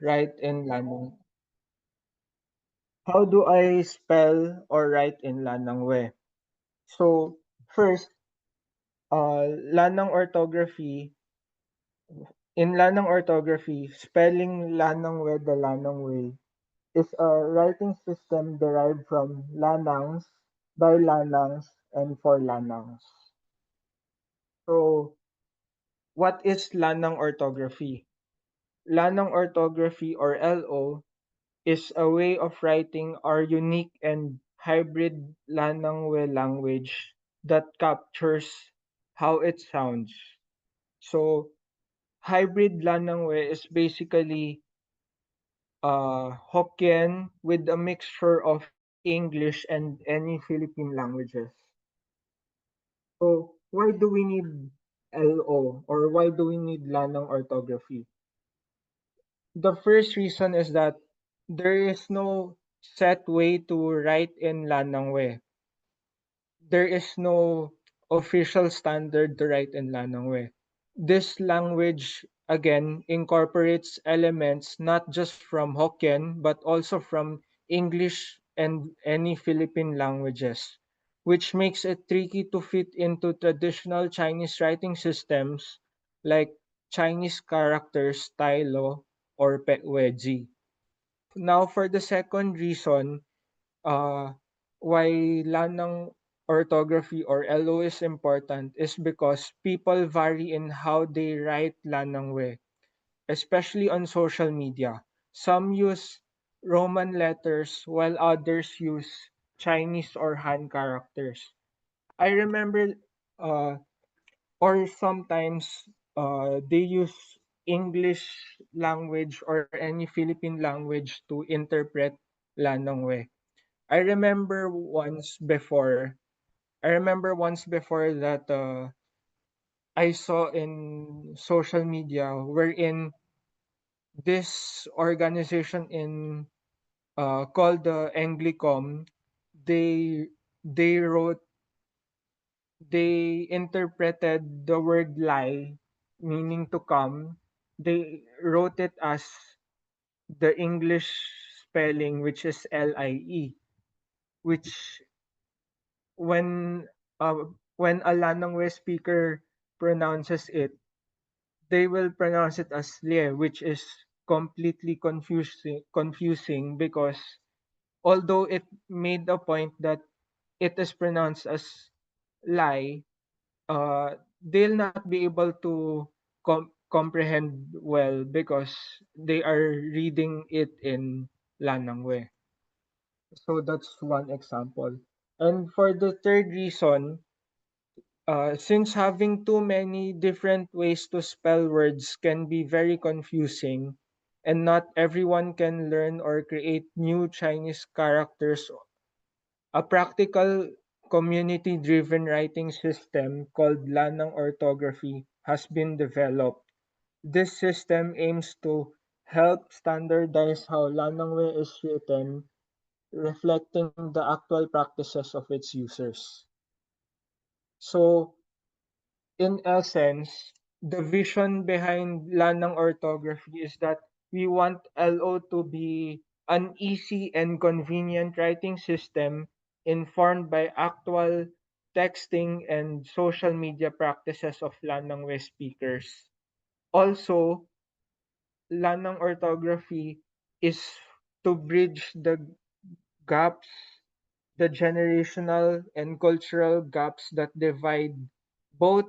write in Lannang? How do I spell or write in Lannang-uè? So first, Lannang orthography. In Lannang orthography, spelling Lannang-uè the Lannang way is a writing system derived from Lannangs, by Lannangs, and for Lannangs. So, what is Lannang orthography? Lannang orthography, or LO, is a way of writing our unique and hybrid Lannang-uè language that captures how it sounds. So, hybrid Lannang-uè is basically Hokkien with a mixture of English and any Philippine languages. So, why do we need LO, or why do we need Lannang orthography? The first reason is that there is no set way to write in Lannang-uè. There is no official standard to write in Lannang-uè. This language again incorporates elements not just from Hokkien but also from English and any Philippine languages, which makes it tricky to fit into traditional Chinese writing systems like Chinese characters, stylo, or Peweji. Now, for the second reason, uh, why Lannang orthography, or LO, is important is because people vary in how they write Lannang-uè, especially on social media. Some use Roman letters while others use Chinese or Han characters. I remember, uh, or sometimes they use English language or any Philippine language to interpret Lannang-uè. I remember once before that I saw in social media wherein this organization in called the Anglicom, they they wrote they interpreted the word lie, meaning to come. They wrote it as the English spelling, which is LIE, which when when a Lannang-uè speaker pronounces it, they will pronounce it as lie, which is completely confusing because although it made a point that it is pronounced as lie, they'll not be able to comprehend well because they are reading it in Lannang-uè. So that's one example. And for the third reason, since having too many different ways to spell words can be very confusing, and not everyone can learn or create new Chinese characters, a practical community driven writing system called Lannang Orthography has been developed. This system aims to help standardize how Lannang is written, reflecting the actual practices of its users. So, in essence, the vision behind Lannang orthography is that we want LO to be an easy and convenient writing system informed by actual texting and social media practices of Lannang speakers. Also, Lannang orthography is to bridge the gaps, the generational and cultural gaps that divide both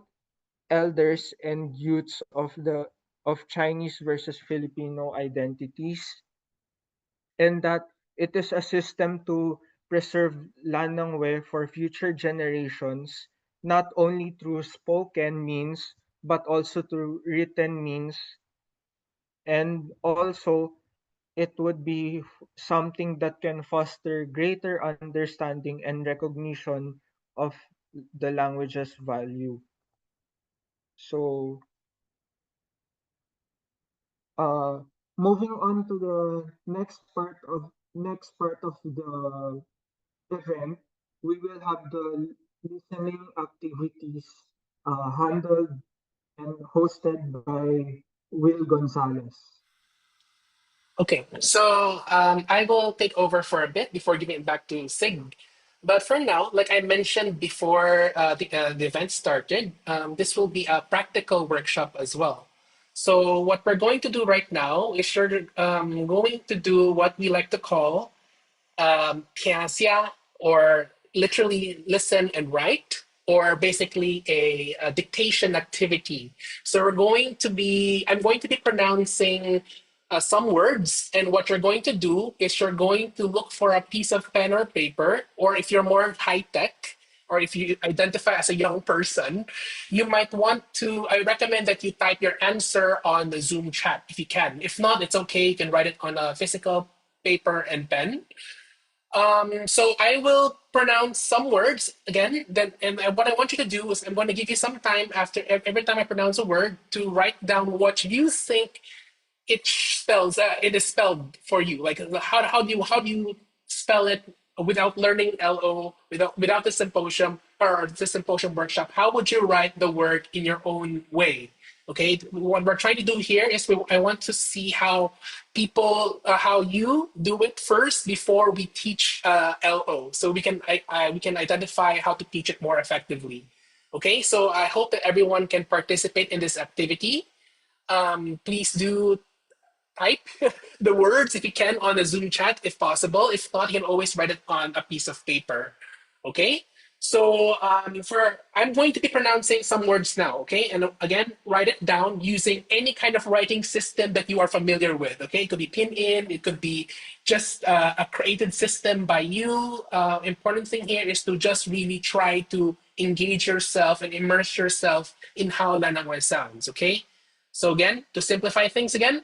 elders and youths of Chinese versus Filipino identities, and that it is a system to preserve Lannang for future generations, not only through spoken means but also through written means, and also it would be something that can foster greater understanding and recognition of the language's value. So, Uh, moving on to the next part of the event, we will have the listening activities handled and hosted by Will Gonzalez. Okay, so I will take over for a bit before giving it back to Sig. But for now, like I mentioned before the event started, this will be a practical workshop as well. So what we're going to do right now is we're going to do what we like to call piasia, or literally listen and write, or basically a dictation activity. So I'm going to be pronouncing some words, and what you're going to do is you're going to look for a piece of pen or paper, or if you're more high tech, or if you identify as a young person, you might want to. I recommend that you type your answer on the Zoom chat if you can. If not, it's okay. You can write it on a physical paper and pen. So I will pronounce some words again. Then, and what I want you to do is I'm going to give you some time after every time I pronounce a word to write down what you think it is spelled for you. Like how do you spell it without learning lo, without the symposium or the symposium workshop? How would you write the word in your own way? Okay, what we're trying to do here is I want to see how how you do it first before we teach lo, so we can identify how to teach it more effectively. Okay, so I hope that everyone can participate in this activity. Please do type the words if you can on the Zoom chat if possible. If not, you can always write it on a piece of paper. Okay. So for I'm going to be pronouncing some words now. Okay, and again, write it down using any kind of writing system that you are familiar with. Okay, it could be pin in, it could be just a created system by you. Important thing here is to just really try to engage yourself and immerse yourself in how Lánnang-uè sounds. Okay. So again, to simplify things again,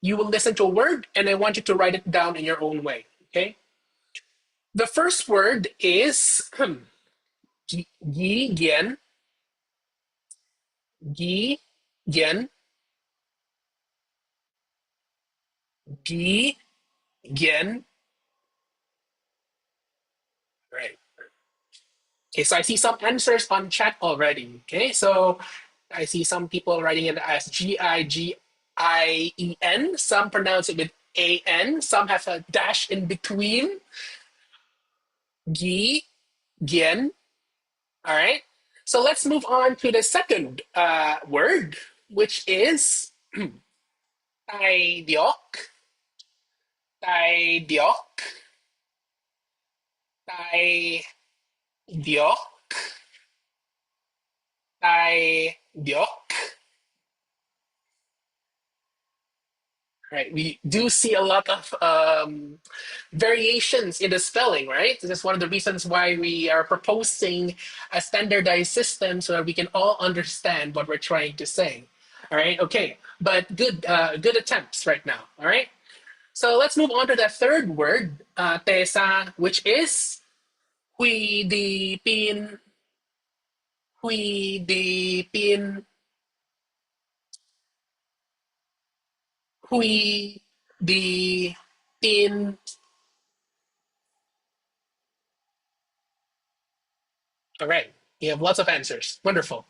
you will listen to a word and I want you to write it down in your own way. Okay. The first word is gi gian, gi gian, gi gian. Right. Okay, so I see some answers on chat already. Okay, so I see some people writing it as Gigien. Some pronounce it with an. Some have a dash in between. Gi gian. All right. So let's move on to the second word, which is tai diok, tai diok, tai diok, tai diok. Right. We do see a lot of variations in the spelling, right? This is one of the reasons why we are proposing a standardized system so that we can all understand what we're trying to say. All right. Okay. But good attempts right now. All right. So let's move on to the third word, tesa, which is hui di pin, hui di pin, hui di pin. All right, you have lots of answers. Wonderful.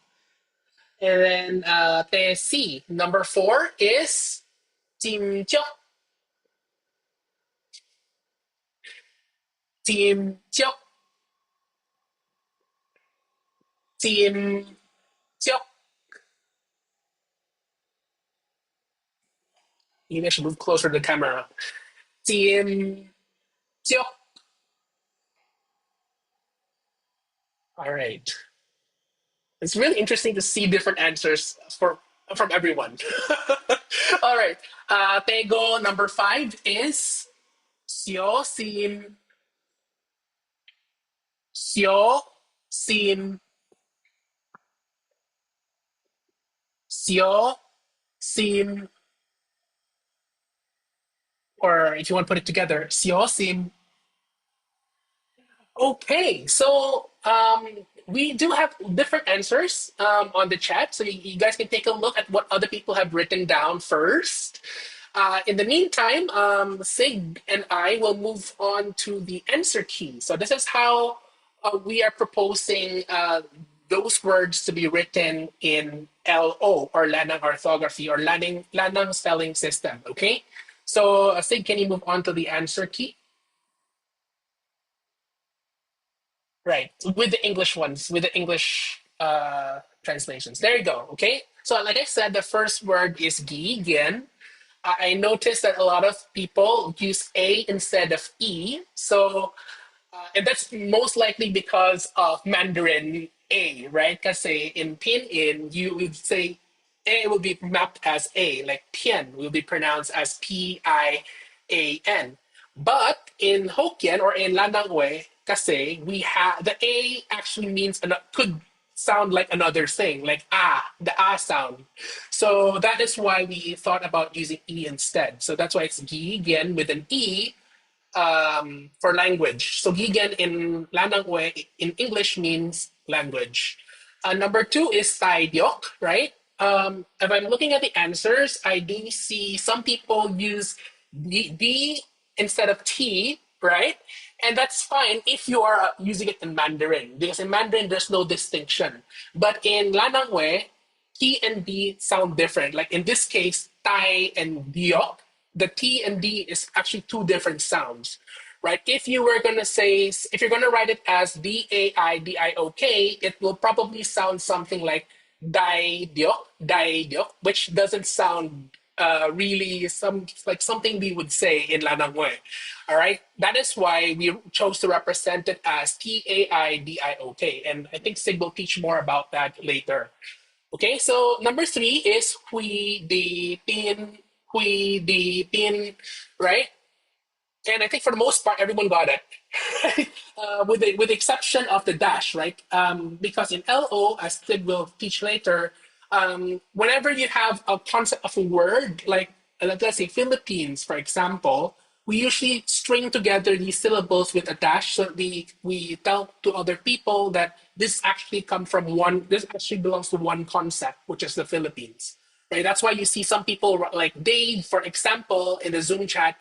And then tesi, number four is tim chok, tim chok, tim chok. Maybe I should move closer to the camera. Tim chok. All right. It's really interesting to see different answers from everyone. All right. Tego number five is Sio Sim Sio Sim Sio Sim, or if you want to put it together, Sio Sim. Okay, so we do have different answers on the chat, so you guys can take a look at what other people have written down first. In the meantime, Sig and I will move on to the answer key. So this is how we are proposing those words to be written in LO, or Lannang Orthography, or Lannang spelling system. Okay, So, Sig, can you move on to the answer key? Right, with the English ones, with the English translations. There you go. Okay. So, like I said, the first word is gigen. I noticed that a lot of people use A instead of E. So, and that's most likely because of Mandarin A, right? Because in Pinyin, you would say A will be mapped as A, like Pian will be pronounced as Pian. But in Hokkien or in Lannang-uè, kasi we have the A actually means could sound like another thing, like the sound. So that is why we thought about using E instead. So that's why it's gi again with an E for language. So gigen in Lannang-uè in English means language. Number two is Taidyok, right? If I'm looking at the answers, I do see some people use D instead of T, right? And that's fine if you are using it in Mandarin, because in Mandarin there's no distinction. But in Lannang-uè, T and D sound different. Like in this case, Tai and Diok, the T and D is actually two different sounds, right? If you were gonna say, if you're gonna write it as Daidiok, it will probably sound something like Daidiok, which doesn't sound really like something we would say in Lannang-uè. All right, that is why we chose to represent it as Taidiok, and I think Sig will teach more about that later. Okay, so number three is hui di pin, right? And I think for the most part, everyone got it, with the exception of the dash, right? Because in LO, as Sid will teach later, whenever you have a concept of a word, like let's say Philippines, for example, we usually string together these syllables with a dash so that we tell to other people that this actually come from one, this actually belongs to one concept, which is the Philippines. Right? That's why you see some people like Dave, for example, in the Zoom chat,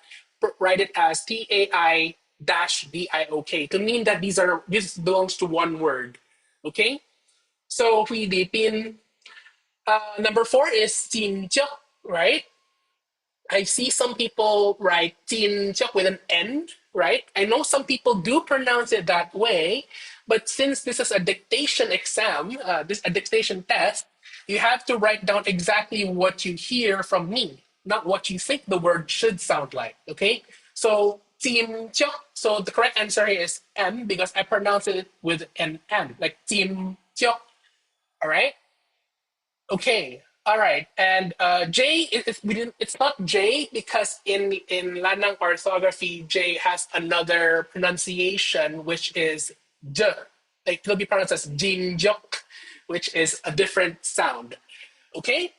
write it as TAI dash DIOK to mean that this belongs to one word. Okay? So Hui Di Pin. Number four is Tin Chok, right? I see some people write Tin Chok with an N, right? I know some people do pronounce it that way, but since this is a dictation exam, a dictation test, you have to write down exactly what you hear from me, not what you think the word should sound like, okay? So, Tin Chok, so the correct answer here is M because I pronounce it with an M, like Tin Chok, all right? Okay. All right. And J, it's not J because in Lannang orthography, J has another pronunciation, which is J. Like it'll be pronounced as Jinjok, which is a different sound. Okay.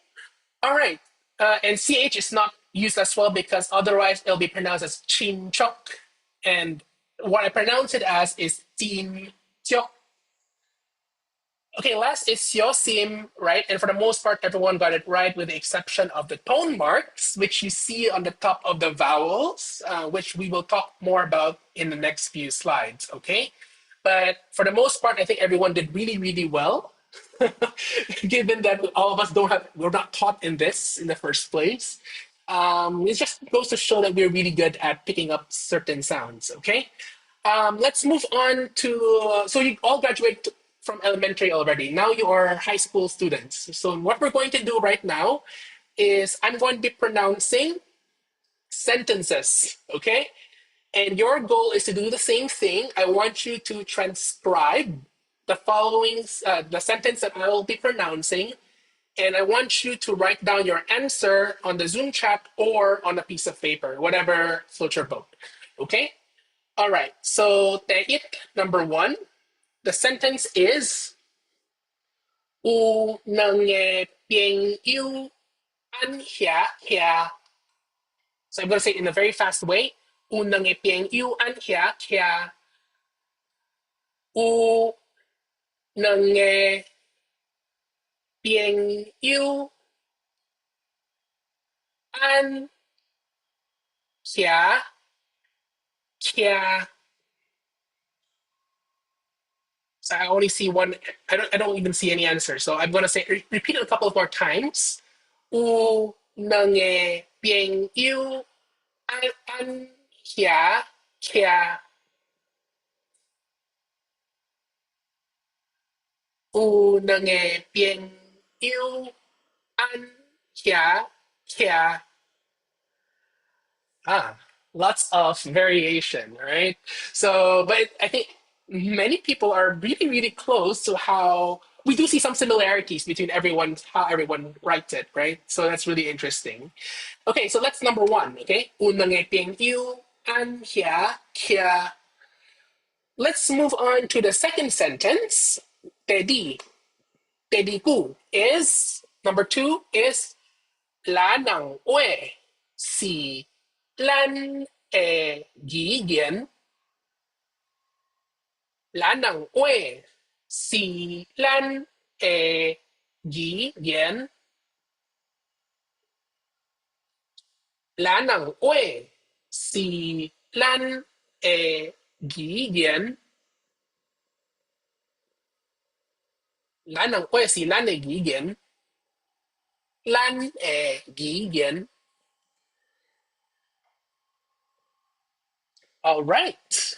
All right. And CH is not used as well because otherwise it'll be pronounced as Chinchok. And what I pronounce it as is Tinchok. Okay, last is Yosim, right? And for the most part, everyone got it right with the exception of the tone marks, which you see on the top of the vowels, which we will talk more about in the next few slides, okay? But for the most part, I think everyone did really, really well, given that all of us we're not taught in this in the first place. It just goes to show that we're really good at picking up certain sounds, okay? Let's move on to, so you all graduate from elementary already. Now you are high school students. So what we're going to do right now is I'm going to be pronouncing sentences, okay? And your goal is to do the same thing. I want you to transcribe the following, the sentence that I will be pronouncing, and I want you to write down your answer on the Zoom chat or on a piece of paper, whatever floats your boat, okay? All right, so take number one. The sentence is U nang pieng yu an hia hia. So I'm going to say it in a very fast way. U nang pieng yu an hia hia. U nang pieng yu an hia hia. So I only see one. I don't even see any answer. So I'm going to say repeat it a couple of more times. U nang pieng yu An, kia, kia, u, nge, bien, yêu, an, kia, kia. Ah, lots of variation, right? So, but I think many people are really, really close to how we do see some similarities between everyone, how everyone writes it, right? So that's really interesting. Okay, so that's number one, okay? Una nghe tiếng yêu, an hia, kia. Let's move on to the second sentence. Tedi, tedi ku is, number two is Lánnang-uè, si Lan-e gi gian, Lánnang-uè, si Lan-e gi gian, Lánnang-uè, si Lan-e gi gian, Lánnang-uè, si Lan-e gi gian, Lan-e gi gian. All right.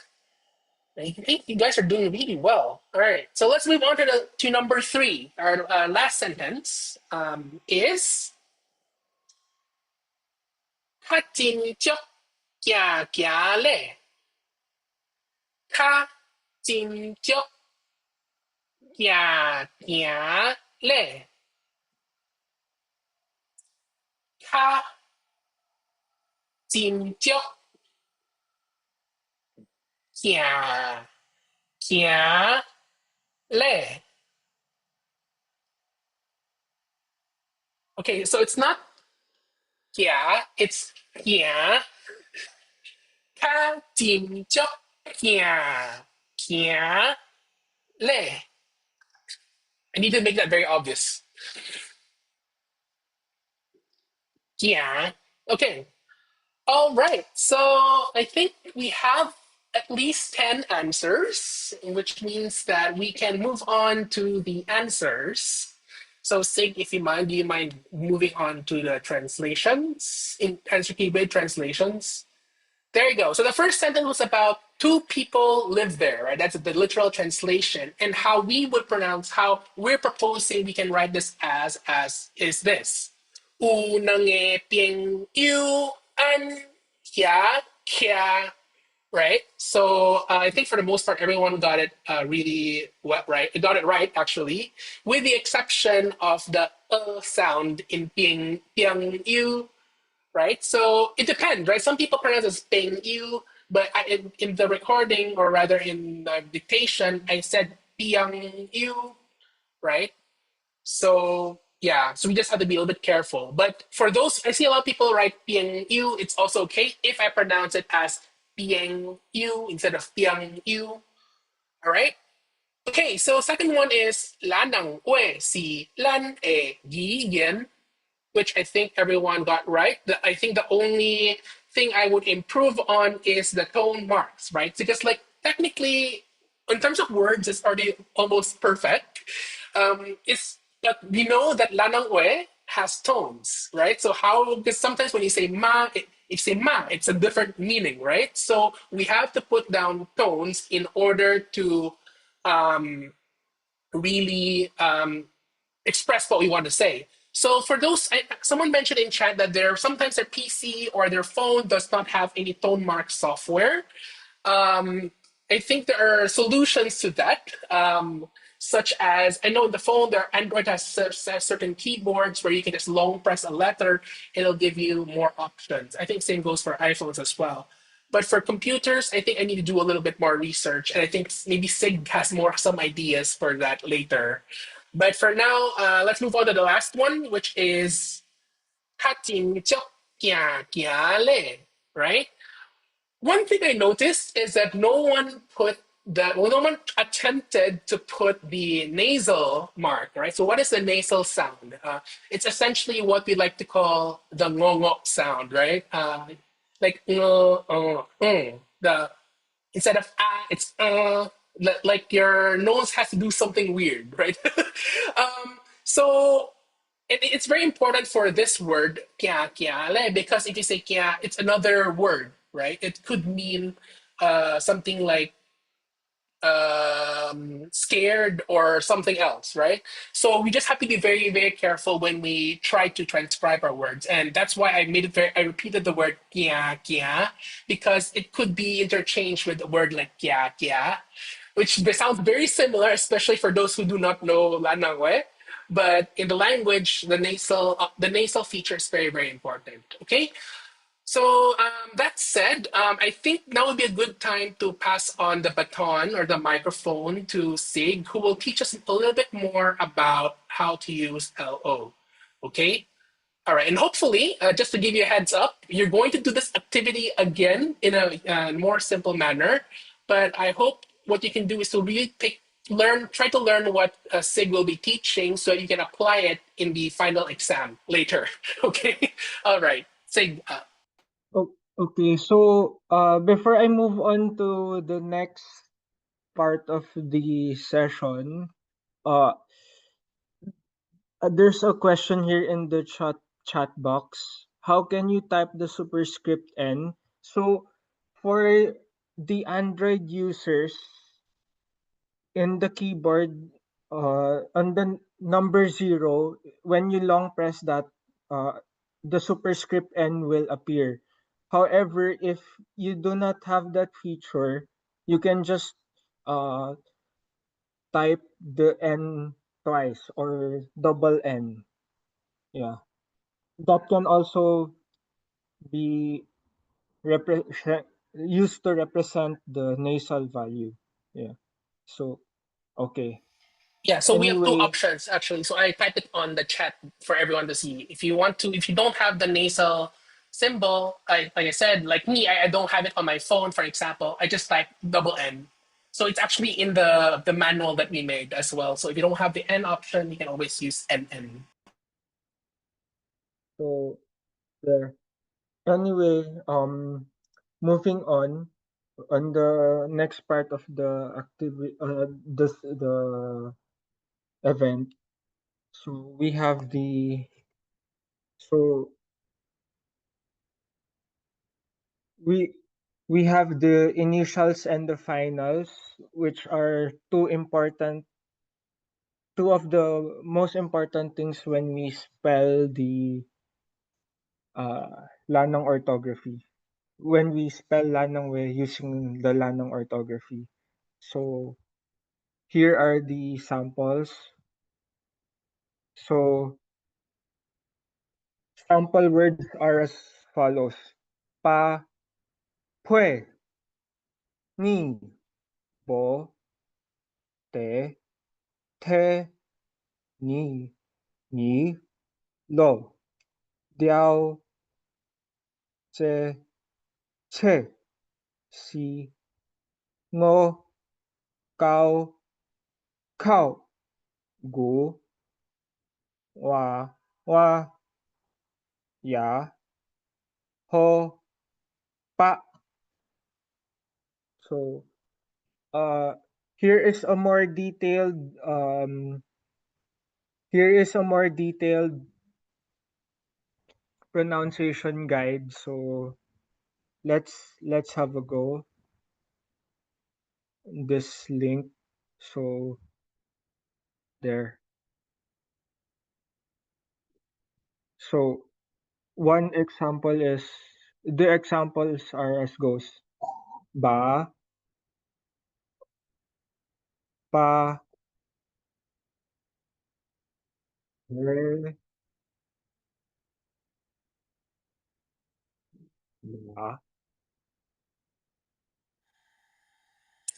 I think you guys are doing really well. All right, so let's move on to number three. Our last sentence is "Ka jin chok kia kia le." Ka jin chok kia kia le. Ka jin chok kia kia le. Okay, so it's not kia, it's kia. Ka jin chok kia kia le. I need to make that very obvious. Yeah. Okay. All right. So I think we have at least 10 answers, which means that we can move on to the answers. So, Sig, if you mind, do you mind moving on to the translations, in answer keyword translations? There you go. So the first sentence was about two people live there, right? That's the literal translation. And how we would pronounce, how we're proposing we can write this as is this. U nange pieng yu an kia kia, right? So I think for the most part, everyone got it really right. It got it right, actually, with the exception of the sound in pieng yu, right? So it depends, right? Some people pronounce it as ping you, but in the recording, or rather in the dictation, I said piang you, right? So yeah, so we just have to be a little bit careful. But for those, I see a lot of people write piang you. It's also okay if I pronounce it as piang you instead of piang you. All right. Okay, so second one is Lannang-uè si Lan-e gi yan, which I think everyone got right. I think the only thing I would improve on is the tone marks, right? Because like technically, in terms of words, it's already almost perfect. It's but we know that Lannang-uè has tones, right? So how? Because sometimes when you say ma, if you say ma, it's a different meaning, right? So we have to put down tones in order to um, really express what we want to say. So for those, someone mentioned in chat that sometimes their PC or their phone does not have any tone mark software. Um, I think there are solutions to that, such as I know in the phone Android has certain keyboards where you can just long press a letter, it'll give you more options. I think same goes for iPhones as well. But for computers, I think I need to do a little bit more research, and I think maybe Sig has some ideas for that later. But for now, let's move on to the last one, which is "Hatin chok kia kia le," right? One thing I noticed is that no one attempted to put the nasal mark, right? So what is the nasal sound? It's essentially what we like to call the ngongo sound, right? Like the instead of it's like your nose has to do something weird, right? So It's very important for this word kya le, because if you say kya, it's another word, right? It could mean something like scared or something else, right? So we just have to be very, very careful when we try to transcribe our words. And that's why I made it very, I repeated the word kia, because it could be interchanged with a word like kia, which sounds very similar, especially for those who do not know Lánnang-uè. But in the language, the nasal feature is very, very important. Okay, so that said, I think now would be a good time to pass on the baton or the microphone to Sig, who will teach us a little bit more about how to use LO. Okay? All right. And hopefully, just to give you a heads up, you're going to do this activity again in a more simple manner. But I hope what you can do is to really try to learn what Sig will be teaching so you can apply it in the final exam later. Okay? All right. Sig, Okay, so before I move on to the next part of the session, uh, there's a question here in the chat box. How can you type the superscript N? So for the Android users in the keyboard, on the number 0, when you long press that, uh, the superscript N will appear. However, if you do not have that feature, you can just uh, type the N twice or double N. Yeah. That can also be used to represent the nasal value. Yeah. So, okay. yeah, so we have two Anyway, options actually. So I typed it on the chat for everyone to see. If you don't have the nasal symbol, like I said, like me, I don't have it on my phone, for example. I just type double N. So it's actually in the manual that we made as well. So if you don't have the N option, you can always use NN. so there. Anyway, moving on the next part of the activity, the event. So we have so we we have the initials and the finals, which are two of the most important things when we spell the Lannang orthography. When we spell Lannang, we're using the Lannang orthography. So here are the samples. So sample words are as follows: pa, pwe, ni, bo, te, te, ni, ni, lo, diao, che, che, si, ngo, cao, cao, gu, wa, wa, ya, ho, pa. So uh here is a more detailed pronunciation guide. So let's have a go this link. So there. So one example is the examples are as goes: ba, pa, re, ba.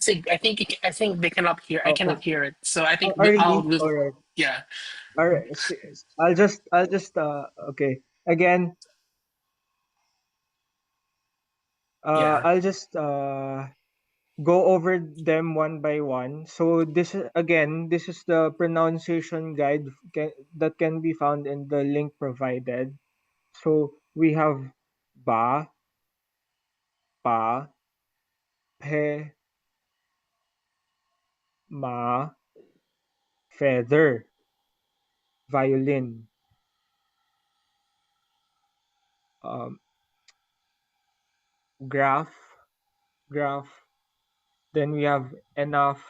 Sig, I think they cannot hear. I Okay. cannot hear it. So I think Already. All right. yeah. All right. I'll just okay. Again, Yeah. I'll just go over them one by one. So this is the pronunciation guide that can be found in the link provided. So we have ba, pa, pe, ma, feather, violin. um, graph, graph. Then we have enough.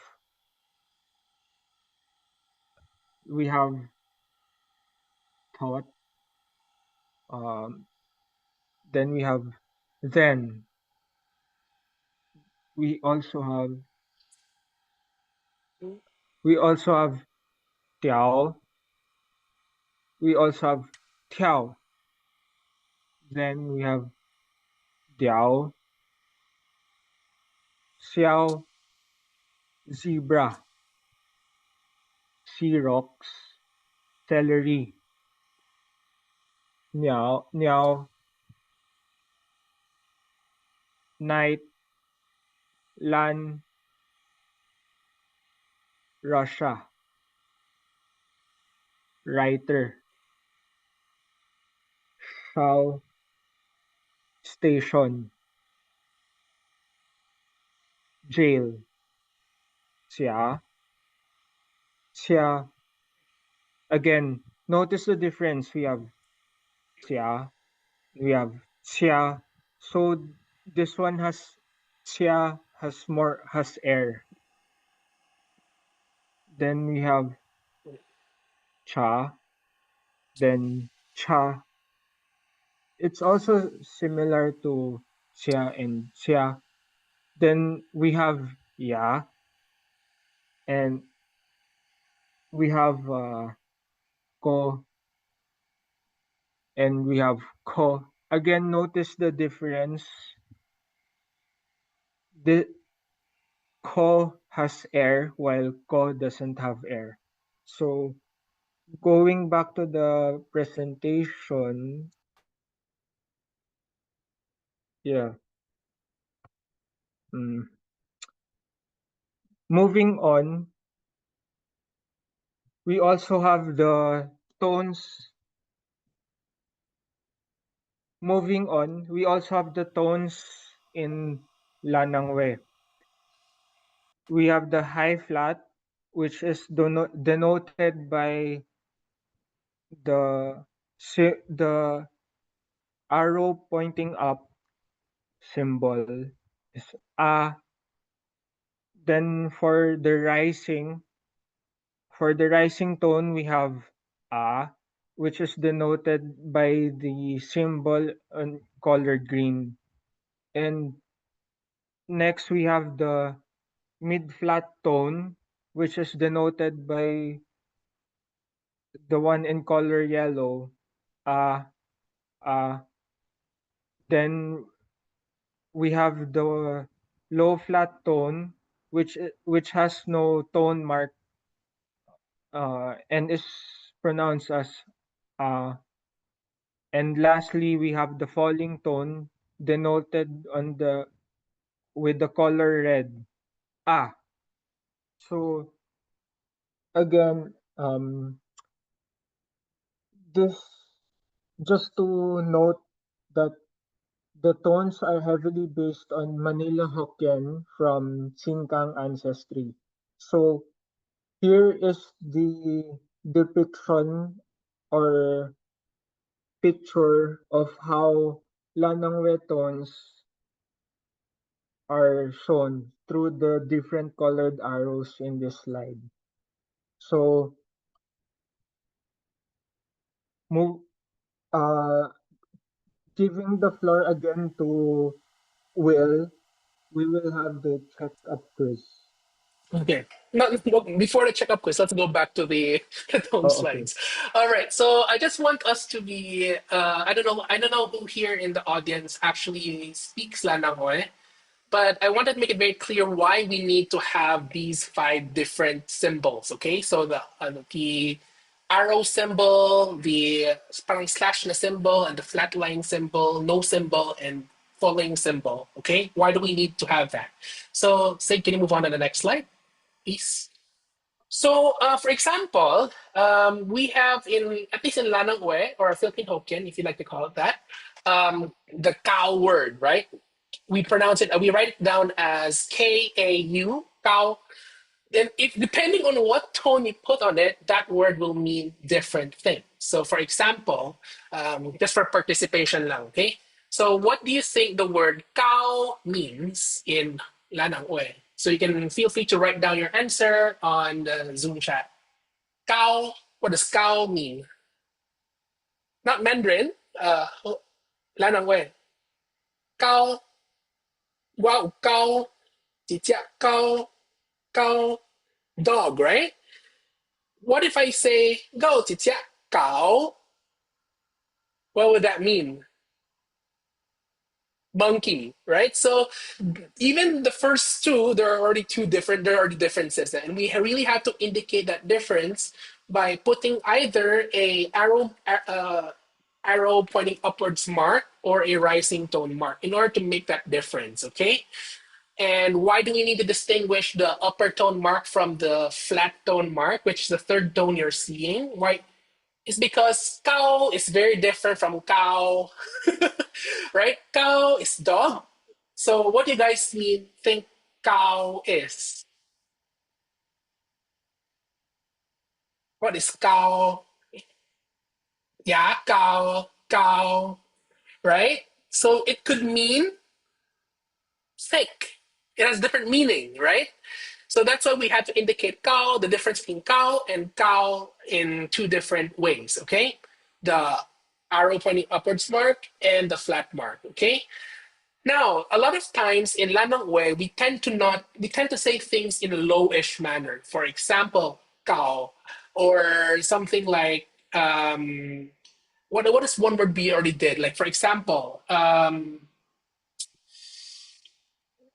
We have thought. Um, then we have then. We also have we also have tiao. We also have tiao. Then we have diao, xiao, zebra, xerox, celery, niao, niao, night, lan, Russia, writer, shao, station, jail, xia, xia. Again, notice the difference. We have xia, we have xia. So this one has xia has air. Then we have cha, then cha. It's also similar to xia and xia. Then we have ya, and we have ko, and we have ko. Again, notice the difference. The ko has air while ko doesn't have air. So going back to the presentation, yeah. mm, Moving on, we also have the tones. Moving on, we also have the tones in Lánnang-uè. We have the high flat, which is denoted by the the arrow pointing up symbol is a. Then for the rising tone, we have a, which is denoted by the symbol on colored green. And next we have the mid flat tone, which is denoted by the one in color yellow. A, a. Then we have the low flat tone, which has no tone mark, and is pronounced as uh. And lastly, we have the falling tone denoted on the with the color red. Ah, so again, this just to note that the tones are heavily based on Manila Hokkien from Singkang ancestry. So here is the depiction or picture of how Lannang-uè tones are shown through the different colored arrows in this slide. So move uh giving the floor again to Will, we will have the check-up quiz. Okay. Now, well, before the checkup quiz, let's go back to the, the tone Oh, okay. slides. All right. So I just want us to be. I don't know who here in the audience actually speaks Lannang-uè, but I wanted to make it very clear why we need to have these five different symbols. Okay. So the arrow symbol, the parang slash na symbol, and the flat line symbol, no symbol, and falling symbol. Okay. Why do we need to have that? So, say, can you move on to the next slide? Peace. So, for example, we have in at least in Lánnang-uè or Philippine Hokkien, if you like to call it that, the cow word, right? We pronounce it. We write it down as K-A-U, cow. Then, if depending on what tone you put on it, that word will mean different thing. So, for example, just for participation lang, okay? So, what do you think the word "kao" means in Lánnang-uè? So, you can feel free to write down your answer on the Zoom chat. "Kao," what does "kao" mean? Not Mandarin. Lánnang-uè. "Kao," wow, "kao," 几只高, "kao," dog, right? What if I say "go 几只狗"? What would that mean? Monkey, right? So even the first two, there are already two different. There are already differences, and we really have to indicate that difference by putting either a arrow pointing upwards mark or a rising tone mark in order to make that difference. Okay. And why do we need to distinguish the upper tone mark from the flat tone mark, which is the third tone you're seeing? Why? It's because cow is very different from cow, right? Cow is dog. So what do you guys think cow is? What is cow? Yeah, cow, right? So it could mean thick. It has different meaning, right? So that's why we have to indicate cow, the difference between cow and cow in two different ways, okay? The arrow pointing upwards mark and the flat mark, okay? Now, a lot of times in Lannang-uè, we tend to say things in a lowish manner. For example, kao, or something like, what is one word we already did? Like, for example,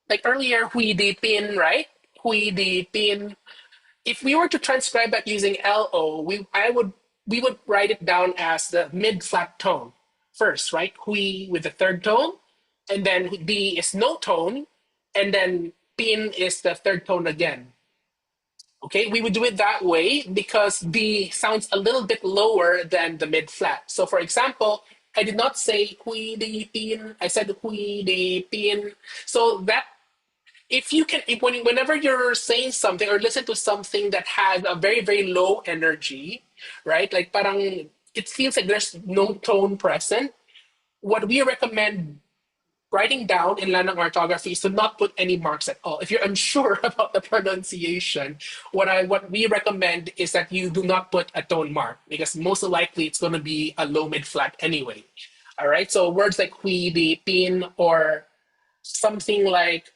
like earlier, hui di pin, right? Hui di pin. If we were to transcribe that using LO, we would write it down as the mid flat tone first, right? Hui with the third tone, and then D is no tone, and then pin is the third tone again. Okay, we would do it that way because B sounds a little bit lower than the mid flat. So, for example, I did not say hui di pin. I said hui di pin. So that if you can whenever you're saying something or listen to something that has a very very low energy, right, like parang it feels like there's no tone present, what we recommend writing down in Lannang Orthography is to not put any marks at all. If you're unsure about the pronunciation, what we recommend is that you do not put a tone mark because most likely it's going to be a low mid flat anyway. All right, so words like hui di pin or something like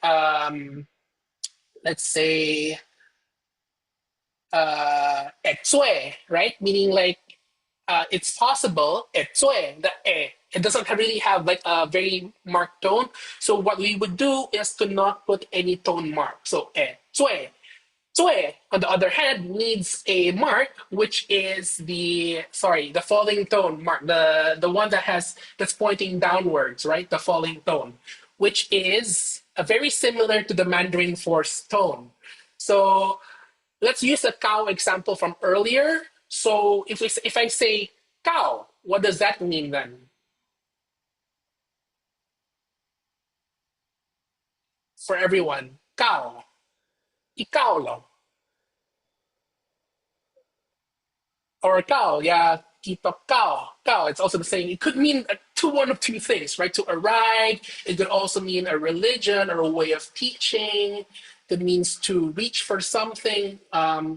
let's say etsue, right? Meaning like it's possible, etsue, the it doesn't really have like a very marked tone. So what we would do is to not put any tone mark. So etsue. Zue, on the other hand, needs a mark, which is the falling tone mark, the one that's pointing downwards, right? The falling tone, which is very similar to the Mandarin fourth tone. So let's use the cow example from earlier. So if I say cow, what does that mean then for everyone? Cow, ikaw lang. Or a cow, yeah, keep up cow. It's also the same. It could mean one of two things, right? To arrive. It could also mean a religion or a way of teaching. That means to reach for something.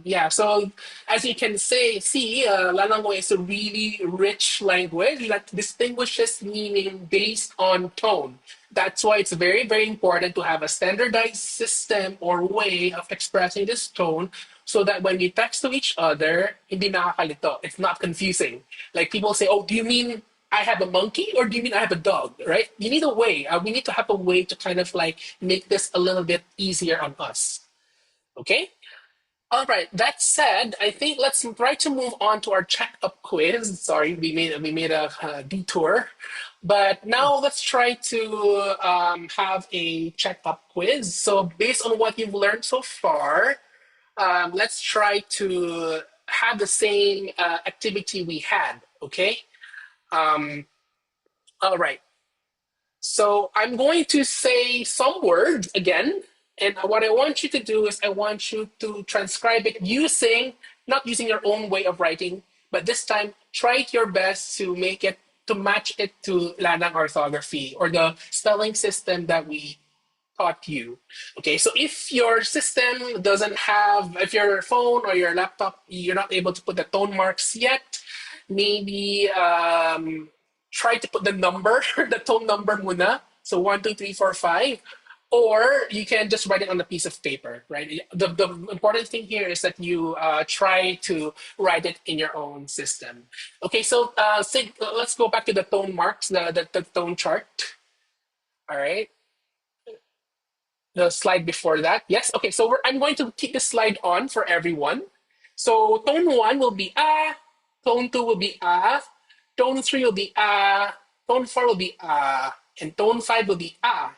Yeah. So as you can see, Lánnang-uè is a really rich language that distinguishes meaning based on tone. That's why it's very, very important to have a standardized system or way of expressing this tone so that when we text to each other, hindi nakakalito. It's not confusing. Like people say, oh, do you mean I have a monkey or do you mean I have a dog, right? You need a way. We need to have a way to kind of like make this a little bit easier on us. Okay? All right. That said, I think let's try to move on to our checkup quiz. Sorry, we made a detour, but now let's try to have a checkup quiz. So based on what you've learned so far, let's try to have the same activity we had. Okay. Um, all right. So I'm going to say some words again. And what I want you to do is I want you to transcribe it not using your own way of writing, but this time try your best to make it to match it to Lannang orthography or the spelling system that we taught you. Okay, so if your system doesn't have, if your phone or your laptop, you're not able to put the tone marks yet, maybe try to put the number, the tone number muna. So 1, 2, 3, 4, 5. Or you can just write it on a piece of paper, right? The important thing here is that you try to write it in your own system. Okay, so Sig, let's go back to the tone marks, the tone chart. All right, the slide before that. Yes. Okay. So I'm going to keep this slide on for everyone. So tone one will be ah, tone two will be ah, tone three will be ah, tone four will be ah, and tone five will be ah.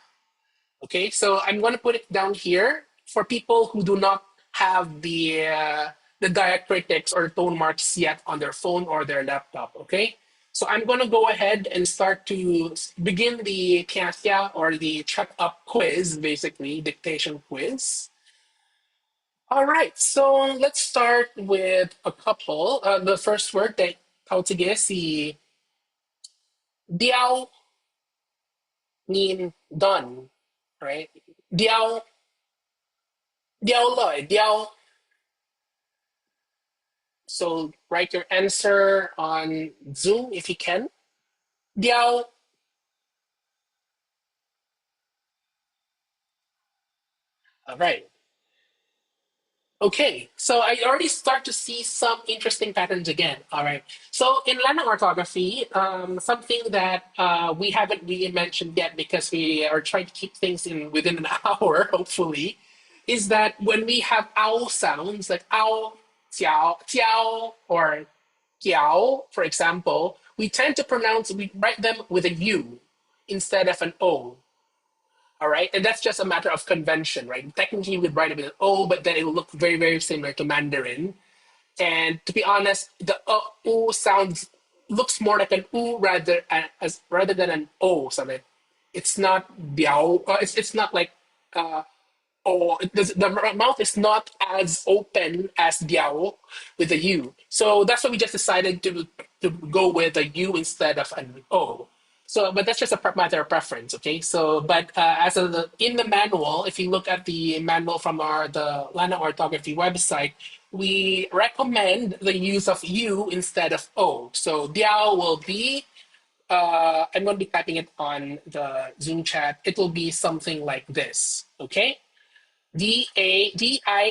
Okay. So I'm going to put it down here for people who do not have the diacritics or tone marks yet on their phone or their laptop. Okay. So I'm going to go ahead and start to begin the Tiatia or the check up quiz, basically, dictation quiz. All right, so let's start with a couple. The first word that tao sige si diao mean done, right? Diao, diao loy, diao. So write your answer on Zoom if you can. Diao. All right. Okay, so I already start to see some interesting patterns again. All right, so in Lannang orthography, something that we haven't really mentioned yet because we are trying to keep things in within an hour, hopefully, is that when we have ow sounds like ow, tiao, tiao, or kiao, for example, we write them with a u instead of an o. All right, and that's just a matter of convention, right? Technically, we'd write it with an O, but then it will look very, very similar to Mandarin. And to be honest, the U sounds looks more like an U rather than an O. Something. It's not biao. It's not like the mouth is not as open as biao with a U. So that's why we just decided to go with a U instead of an O. So, but that's just a matter of preference, okay? So, but in the manual, if you look at the manual from the Lannang Orthography website, we recommend the use of U instead of O. So, diao will be, I'm going to be typing it on the Zoom chat. It will be something like this, okay? D-I-A-U,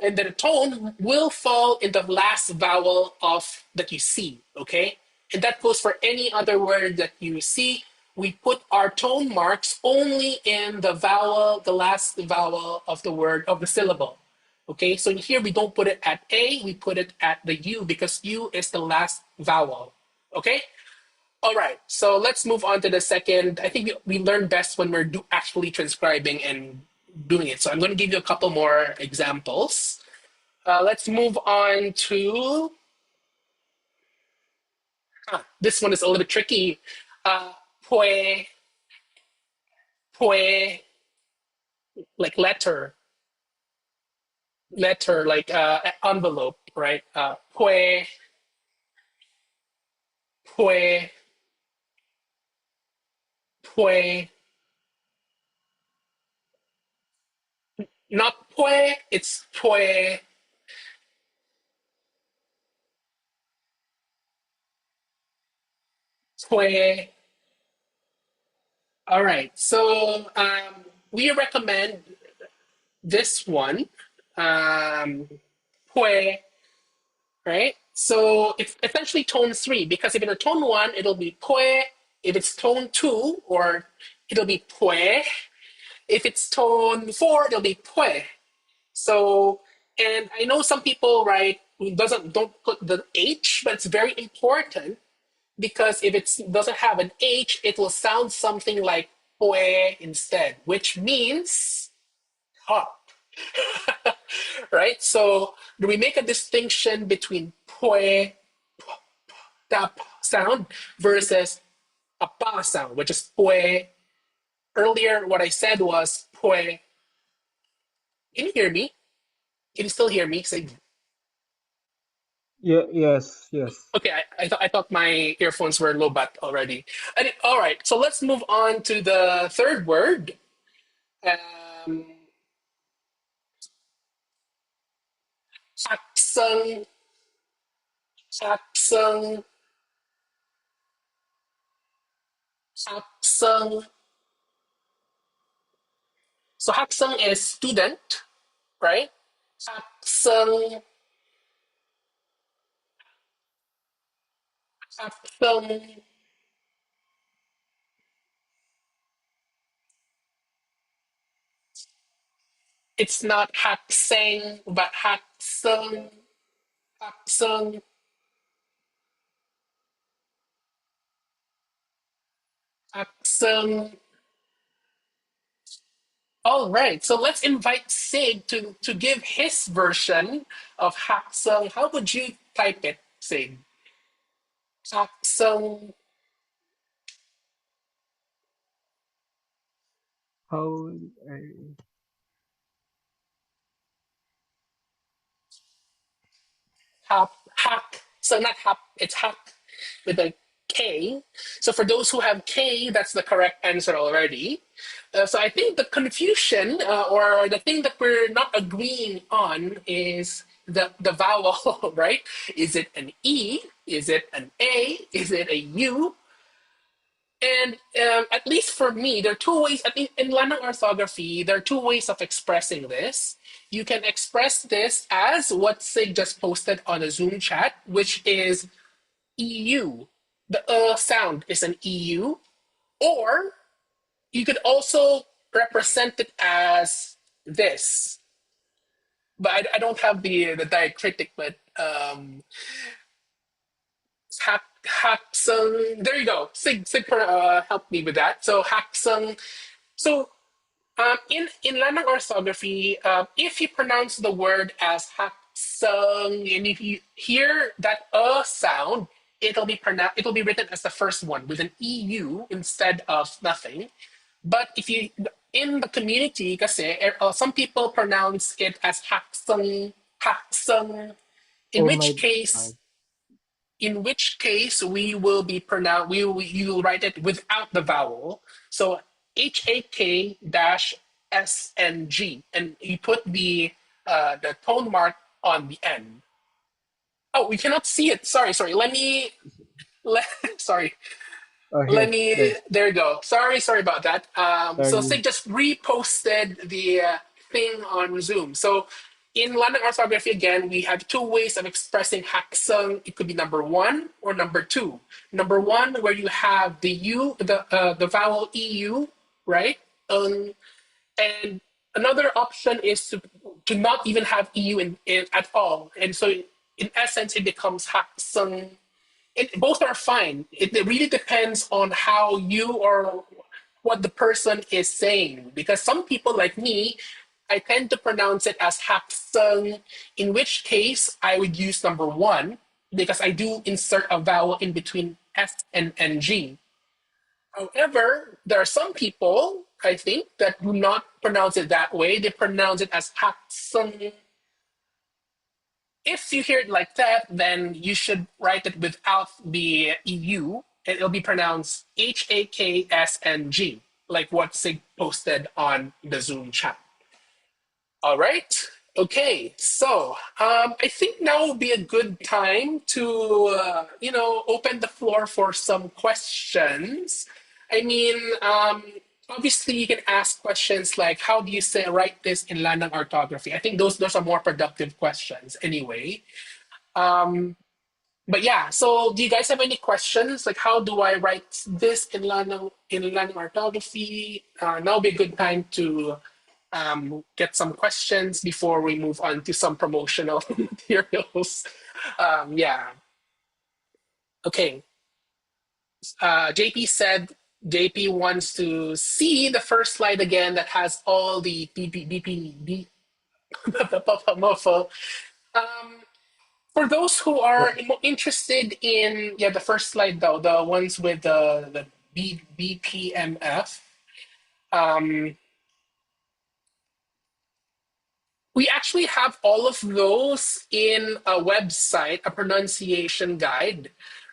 and then the tone will fall in the last vowel of that you see, okay? And that goes for any other word that you see. We put our tone marks only in the vowel, the last vowel of the word, of the syllable. Okay, so here we don't put it at A, we put it at the U because U is the last vowel. Okay? All right, so let's move on to the second. I think we learn best when we're actually transcribing and doing it. So I'm going to give you a couple more examples. Let's move on to this one is a little bit tricky. Pue, pue, like letter, like envelope, right? Pue, pue, pue. Not pue, it's pue, pue. All right, so we recommend this one, pue, right? So it's essentially tone three because if it's tone one, it'll be pue. If it's tone two, or it'll be pue. If it's tone four, it'll be pue. So, and I know some people, right, who don't put the H, but it's very important because if it doesn't have an H, it will sound something like pue instead, which means top. Right? So do we make a distinction between pue, tap sound versus a pa sound, which is pue? Earlier, what I said was pue. Can you hear me? Can you still hear me? Say, Yeah, yes, yes. Okay, I thought my earphones were low bat already. All right, so let's move on to the third word. Um, hakseng, hakseng, hakseng. So hakseng is student, right? Hakseng, hakseng. It's not hakseng, but hakseng, hakseng, hakseng. All right, so let's invite Sig to give his version of hakseng. How would you type it, Sig? Hakseng, How I, hack. So not hap, it's hack with a K. So for those who have K, that's the correct answer already. So I think the confusion or the thing that we're not agreeing on is the vowel, right? Is it an E? Is it an A? Is it a U? And at least for me, there are two ways. I think in Lannang orthography, there are two ways of expressing this. You can express this as what Sig just posted on a Zoom chat, which is EU. The sound is an EU. Or you could also represent it as this. But I don't have the diacritic, but Haksung. There you go. Sig helped me with that. So Haksung. So in Lannang orthography, if you pronounce the word as haksung, and if you hear that sound, it'll be written as the first one with an EU instead of nothing. But if you in the community, kasi some people pronounce it as haksung, haksung, in oh my which case God. we will be pronounce you will write it without the vowel. So HAK dash SNG, and you put the tone mark on the end. Oh, we cannot see it. Sorry. Let sorry. Oh, Let here, me. there. There you go. Sorry about that. So Sorry. Sig just reposted the thing on Zoom. So in Lannang orthography again, we have two ways of expressing haksung. It could be number one or number two. Number one, where you have the vowel eu, right? And another option is to not even have eu in at all. And so in essence, it becomes haksung. Both are fine. It really depends on how you or what the person is saying. Because some people like me, I tend to pronounce it as haksung, in which case I would use number one because I do insert a vowel in between S and NG. However, there are some people, I think, that do not pronounce it that way. They pronounce it as haksung. If you hear it like that, then you should write it without the EU. It'll be pronounced HAKSNG, like what Sig posted on the Zoom chat. All right. Okay. So I think now would be a good time to, open the floor for some questions. I mean, obviously you can ask questions like, how do you say write this in Lannang orthography? I think those are more productive questions anyway. But yeah, so do you guys have any questions? Like, how do I write this in Lannang orthography? Now would be a good time to get some questions before we move on to some promotional materials. Yeah. Okay. JP said JP wants to see the first slide again that has all the BP, Um, for those who are interested in the first slide though, the ones with the BPMF, um, we actually actually have all of those in a website, a pronunciation guide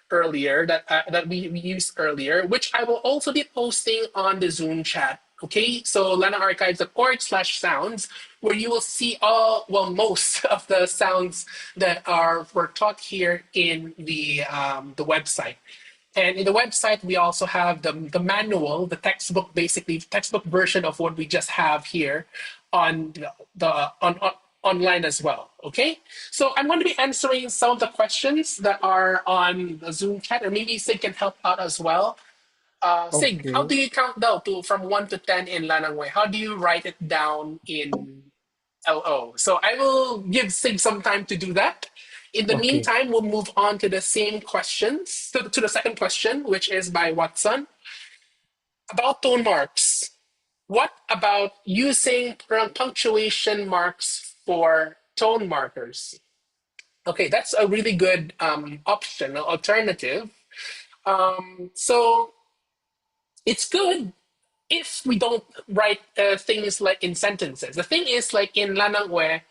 earlier that we used earlier, which I will also be posting on the Zoom chat. Okay, so Lana archives the chord/sounds where you will see all, well, most of the sounds that are were taught here in the website. And in the website, we also have the manual, the textbook, basically textbook version of what we just have here on online as well. Okay, so I'm going to be answering some of the questions that are on the Zoom chat, or maybe Sig can help out as well. Sig, how Okay. do you count down to from 1 to 10 in Lánnang-uè? How do you write it down in LO? So I will give Sig some time to do that. In the Okay. meantime, we'll move on to the same questions, to the second question, which is by Watson. About tone marks. What about using punctuation marks for tone markers? Okay, that's a really good option, alternative. So it's good if we don't write things like in sentences. The thing is, like in Lánnang-uè,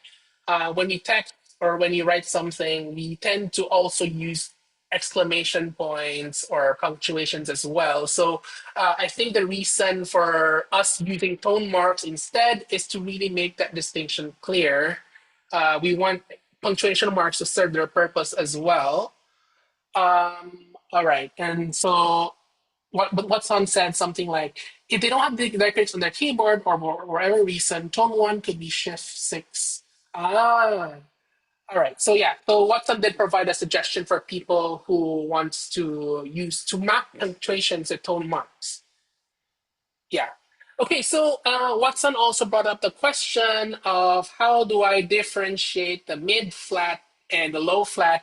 when we text or when you write something, we tend to also use exclamation points or punctuations as well. So I think the reason for us using tone marks instead is to really make that distinction clear. We want punctuation marks to serve their purpose as well. All right, and so what Son said something like, if they don't have the records on their keyboard or for whatever reason, tone one could be shift 6. Ah, all right. So yeah, so Watson did provide a suggestion for people who wants to map punctuations to tone marks. Yeah. Okay, so Watson also brought up the question of how do I differentiate the mid flat and the low flat.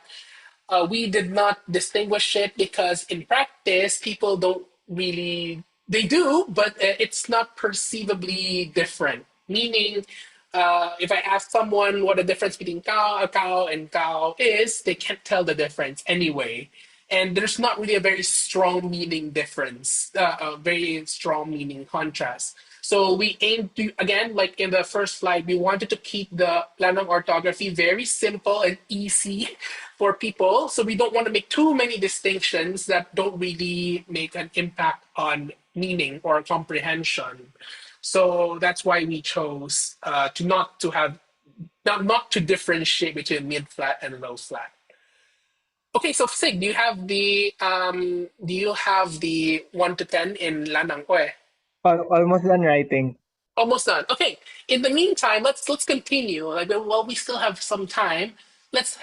We did not distinguish it because in practice, people don't really, they do, but it's not perceivably different. Meaning, if I ask someone what the difference between cow and cow is, they can't tell the difference anyway. And there's not really a very strong meaning difference, a very strong meaning contrast. So we aim to, again, like in the first slide, we wanted to keep the Lannang orthography very simple and easy for people. So we don't want to make too many distinctions that don't really make an impact on meaning or comprehension. So that's why we chose to not to have not to differentiate between mid flat and low flat. Okay, so Sig, do you have the 1 to 10 in Lannang-uè? Almost done writing. Almost done. Okay. In the meantime, let's continue. Like while we still have some time, let's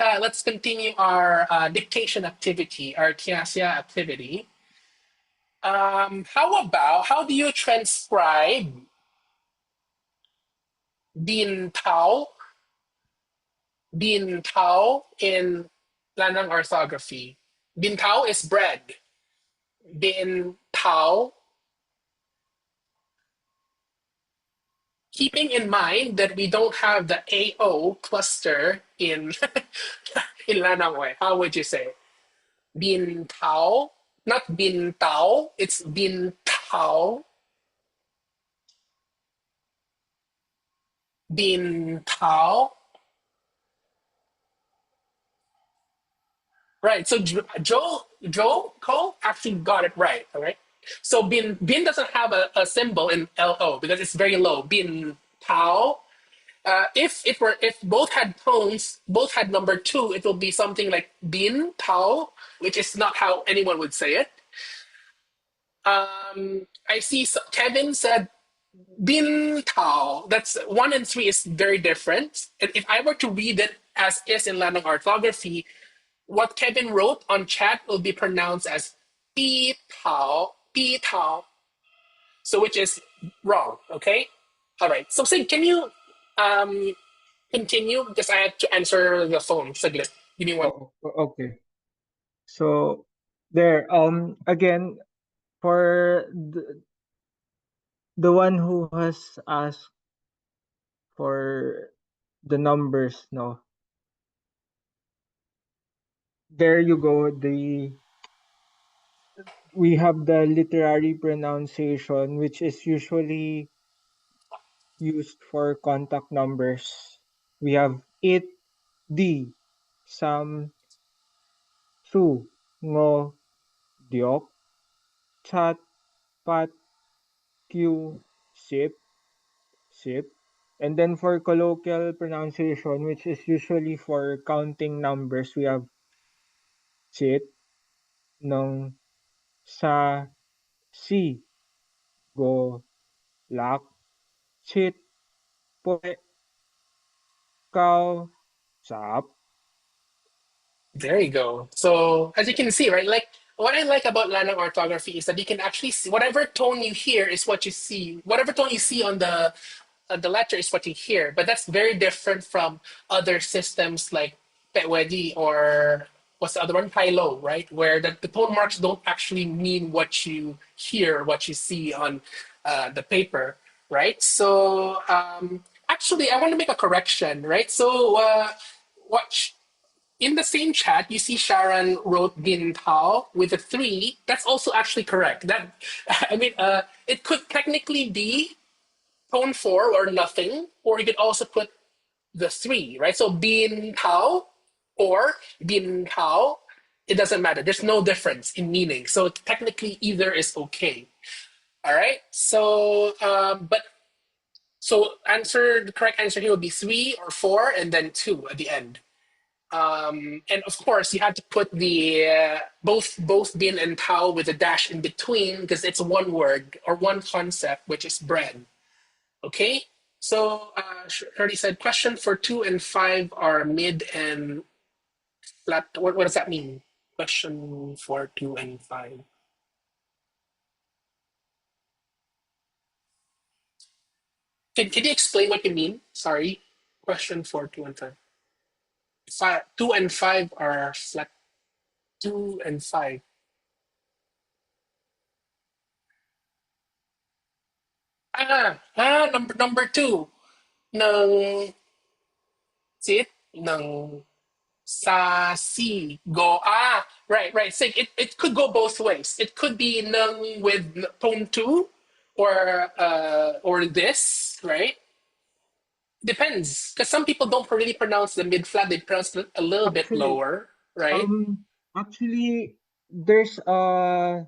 continue our dictation activity, our tiasya activity. How do you transcribe bin tao in Lannang orthography? Bin tao is bread. Bin tao, keeping in mind that we don't have the AO cluster in in Lannang. How would you say? Bin Tao, not Bin Tao, it's Bin Tao, Bin Tao. Right. So Joe Cole actually got it right. All right. So bin doesn't have a symbol in LO because it's very low. Bin Tao. If both had tones, both had number two, it will be something like bin Tao, which is not how anyone would say it. I see Kevin said Bin Tao. That's 1 and 3 is very different. And if I were to read it as is in Lannang orthography, what Kevin wrote on chat will be pronounced as Pi Tao. So which is wrong, okay? All right. So Sig, can you um continue? Because I had to answer the phone. Saglit. Give me one. Okay. So there. Again, for the one who has asked for the numbers, no. There you go. We have the literary pronunciation, which is usually used for contact numbers. We have it, di, sam, su, ngo, diok, chat, pat, q, sip, sip. And then for colloquial pronunciation, which is usually for counting numbers, we have chit, nung, sa, si, go, lak, chit, poe, cow, sap. There you go. So as you can see, right, like what I like about Lannang orthography is that you can actually see whatever tone you hear is what you see. Whatever tone you see on the letter is what you hear. But that's very different from other systems like Petwedi or what's the other one? High-low, right? Where the tone marks don't actually mean what you hear, what you see on the paper, right? So actually, I want to make a correction, right? So what in the same chat, you see Sharon wrote Bin Tao with a three. That's also actually correct. That I mean, it could technically be tone four or nothing, or you could also put the three, right? So Bin Tao or Bin Tao, it doesn't matter. There's no difference in meaning. So technically, either is okay. All right. So, but so answer the correct answer here would be three or four, and then two at the end. And of course, you had to put the both bin and tau with a dash in between because it's one word or one concept, which is bread. Okay. So Shirley said, question for 2 and 5 are mid and flat. What does that mean? Question for 2 and 5. Can you explain what you mean? Sorry. Question for 2 and 5. 2 and 5 are flat. 2 and 5. Number two. Ng sit ng sa si go right, right. So it could go both ways. It could be ng with tone two or this, right? Depends because some people don't really pronounce the mid flat. They pronounce it a little bit Actually, lower, right? um, actually, there's a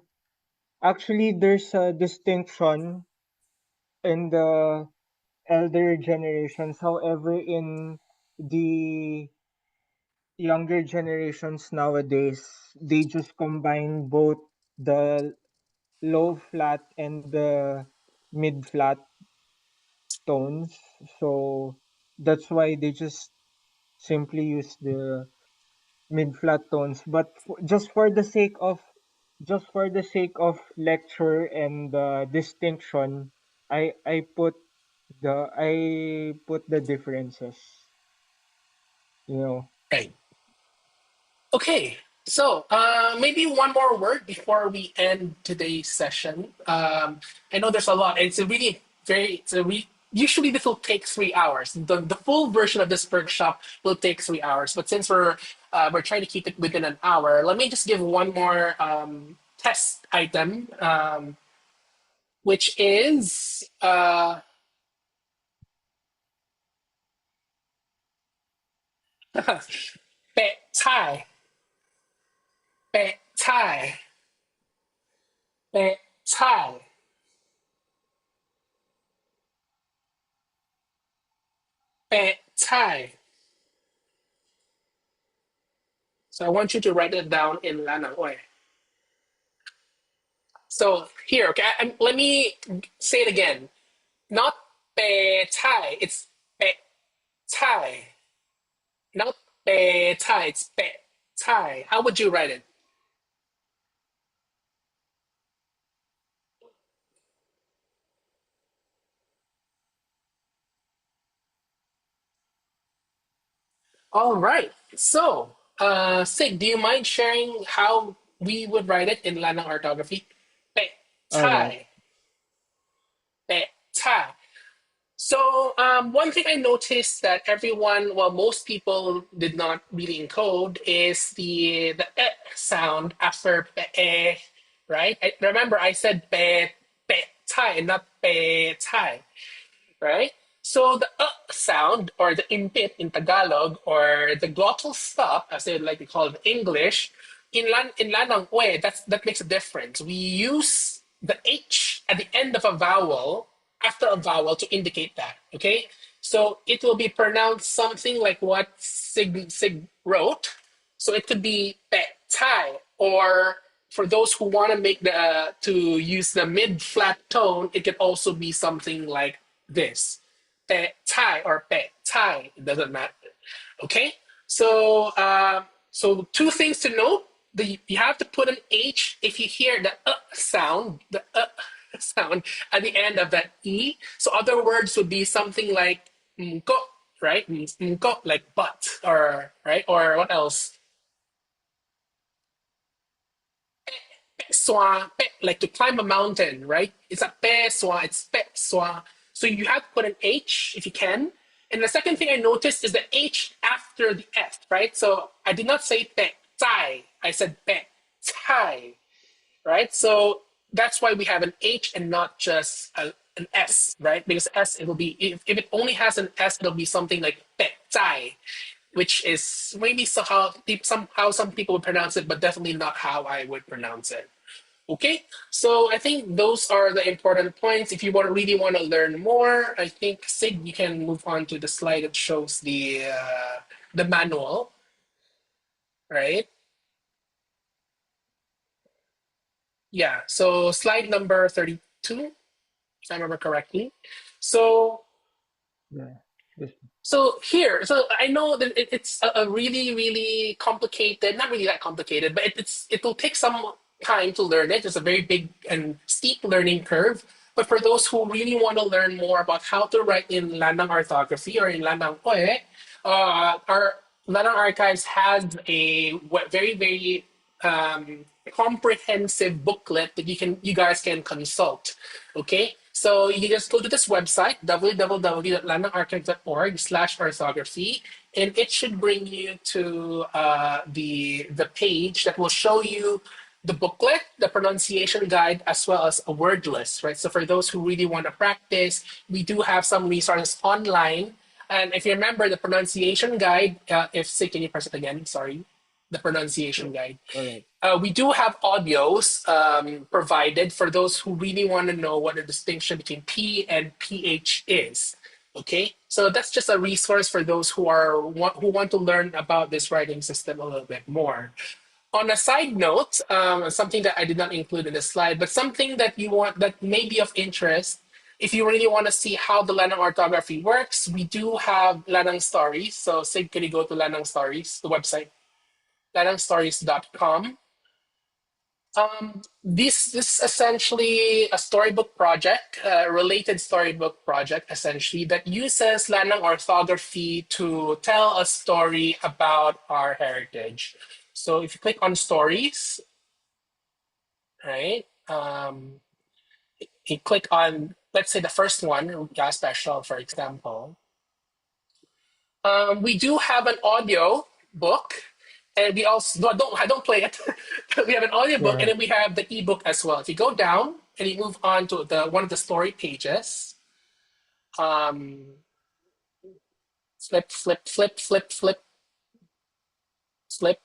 there's a distinction in the elder generations. However, in the younger generations nowadays, they just combine both the low flat and the mid flat tones. So that's why they just simply use the mid flat tones. But just for the sake of lecture and distinction, I put the differences. You know. Right. Okay, so maybe one more word before we end today's session. I know there's a lot. It's a really usually this will take 3 hours. The full version of this workshop will take 3 hours, but since we're trying to keep it within an hour, let me just give one more test item, which is pe tai, pe tai, pe tai, pe tai. So I want you to write it down in Lánnang-uè. So here, okay, let me say it again. Not pe tai, it's pe tai. Not pe tai, it's pe tai. How would you write it? All right. So, Sig, do you mind sharing how we would write it in Lannang orthography? Pe All right. tai, pe tai. So one thing I noticed that everyone, well, most people did not really encode is the sound after pe, right? Remember, I said pe tai, not pe tai, right? So the sound or the impit in Tagalog or the glottal stop, as they like to call it in English, in Lánnang-uè, that makes a difference. We use the H at the end of a vowel after a vowel to indicate that. Okay, so it will be pronounced something like what Sig wrote. So it could be pe tai, or for those who want to make the to use the mid flat tone, it could also be something like this pe tai or pe tai. It doesn't matter. Okay, so so two things to note: you have to put an H if you hear the sound, the sound at the end of that e. So other words would be something like mko, right? Means mko, like but, or right, or what else? Swa, like to climb a mountain, right? It's a pe swa, it's pe swa. So you have to put an H if you can. And the second thing I noticed is the H after the S, right? So I did not say pe tai, I said pe tai, right? So that's why we have an H and not just an S, right? Because S, it'll be, if it only has an S, it'll be something like pe tai, which is maybe somehow some people would pronounce it, but definitely not how I would pronounce it. Okay, so I think those are the important points. If you really want to learn more, I think Sig, you can move on to the slide that shows the manual, right? Yeah. So slide number 32, if I remember correctly. So Yeah. This, so I know that it's a really, really complicated, not really that complicated, but it will take some time to learn it. It's a very big and steep learning curve. But for those who really want to learn more about how to write in Lannang Orthography or in Lánnang-uè, our Lannang Archives has a very, very comprehensive booklet that you guys can consult. Okay, so you just go to this website www.lannangarchive.org/orthography, and it should bring you to the page that will show you the booklet, the pronunciation guide, as well as a word list. Right. So for those who really want to practice, we do have some resources online. And if you remember the pronunciation guide, if say, can you press it again? Sorry, the pronunciation guide. all right. We do have audios provided for those who really want to know what the distinction between P and PH is. Okay, so that's just a resource for those who want to learn about this writing system a little bit more. On a side note, something that I did not include in the slide, but something that you want that may be of interest. If you really want to see how the Lannang orthography works, we do have Lannang Stories. So, Sig, can you go to Lannang Stories, the website, lannangstories.com. This is essentially a storybook project, a related storybook project, essentially, that uses Lannang orthography to tell a story about our heritage. So if you click on stories, right, you click on, let's say the first one, Gas Special, for example. We do have an audio book, and we also I don't play it. We have an audio book, and Yeah. then we have the ebook as well. If you go down and you move on to the one of the story pages, um, flip, flip, flip, flip, flip, flip.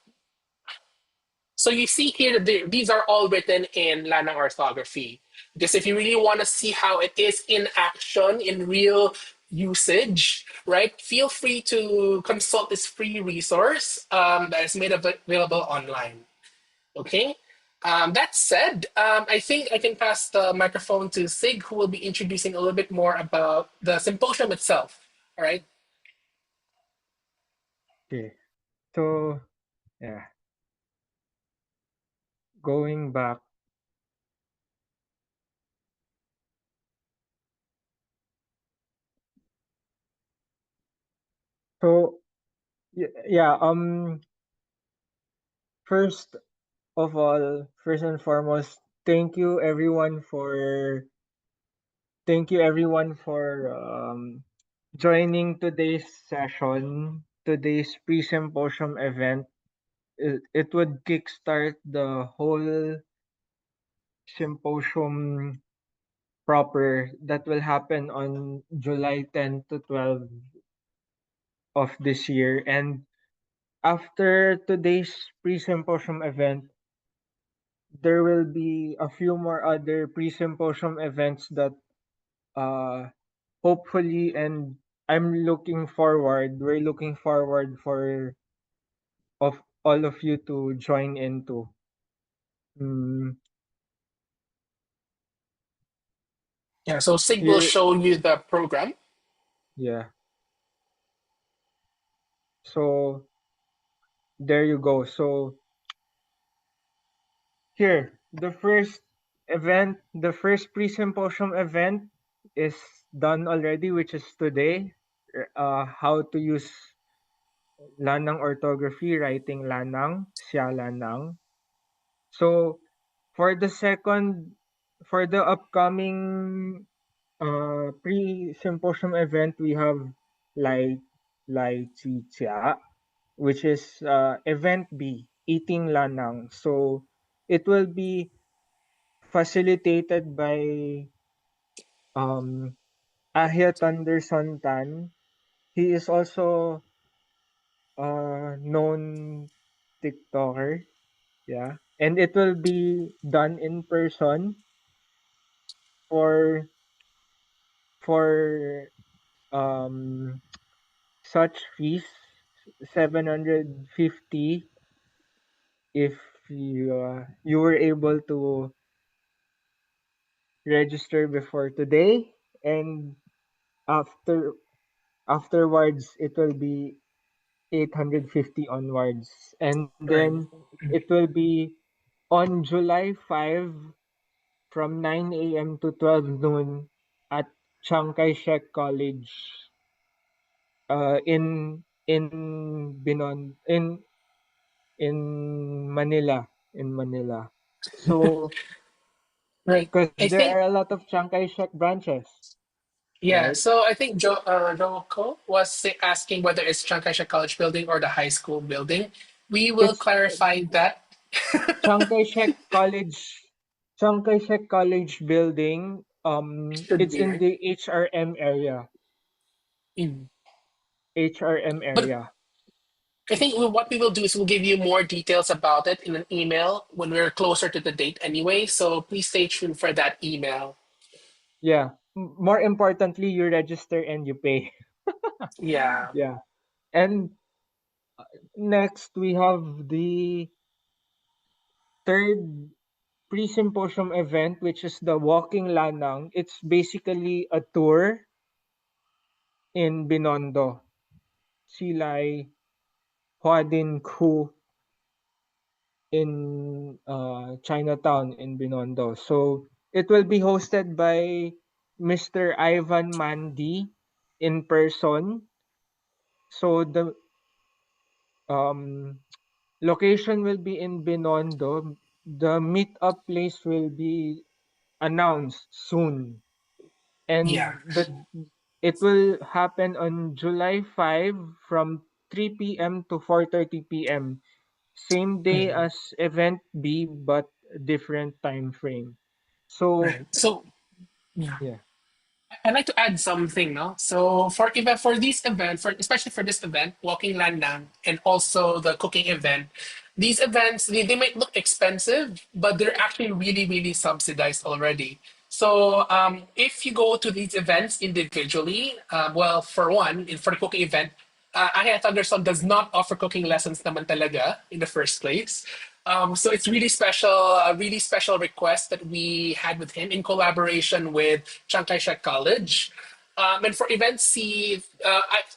So you see here that these are all written in Lannang orthography. Because if you really want to see how it is in action, in real usage, right, feel free to consult this free resource that is made available online. Okay. That said, I think I can pass the microphone to Sig, who will be introducing a little bit more about the symposium itself. All right. Okay. So yeah, going back. So yeah. First of all, first and foremost, thank you everyone for joining today's session, today's pre-symposium event. It would kickstart the whole symposium proper that will happen on July 10 to 12 of this year. And after today's pre-symposium event, there will be a few more other pre-symposium events that uh hopefully, and we're looking forward for of all of you to join into. Mm, Yeah, so Sig will here, show you the program. yeah. So there you go. So here, the first pre-symposium event is done already, which is today. How to use Lannang Orthography, writing Lannang, siya Lannang. So for the second, for the upcoming pre-symposium event, we have like Chi Chia, which is event B, eating Lannang. So it will be facilitated by um Ahya Thunderson Tan. He is also a known TikToker. Yeah. And it will be done in person for for um such fees 750 if you were able to register before today, and after afterwards it will be 850 onwards, and then Right. it will be on July 5 from 9 a.m. to 12 noon at Chiang Kai-shek College in Binon in Manila. So Right. because I there think are a lot of Chiang Kai-shek branches, yeah. right? So I think Joko was asking whether it's Chiang Kai-shek College building or the high school building. We will It's clarify that. Chiang Kai-shek College, Chiang Kai-shek College building. Should It's be in right. the HRM area. Mm. HRM But area. I think what we will do is we'll give you more details about it in an email when we're closer to the date anyway. So please stay tuned for that email. Yeah. More importantly, you register and you pay. Yeah. Yeah. And next we have the third pre-symposium event, which is the Walking Lanang. It's basically a tour in Binondo, Silay, Huadin Ku in Chinatown in Binondo. So it will be hosted by Mr. Ivan Mandi in person. So the um, location will be in Binondo. The meetup place will be announced soon. Yeah. And it will happen on July 5 from 3 p.m. to 4:30 p.m. Same day Mm. as event B, but different time frame. So Right. So yeah. yeah. I'd like to add something, no? So for these events, for especially for this event, Walking Landang, and also the cooking event, these events they might look expensive, but they're actually really really subsidized already. So if you go to these events individually, well, for one, for the cooking event, Aya Thunderson does not offer cooking lessons naman talaga in the first place. So it's really special, a really special request that we had with him in collaboration with Chiang Kai-shek College. And for event C,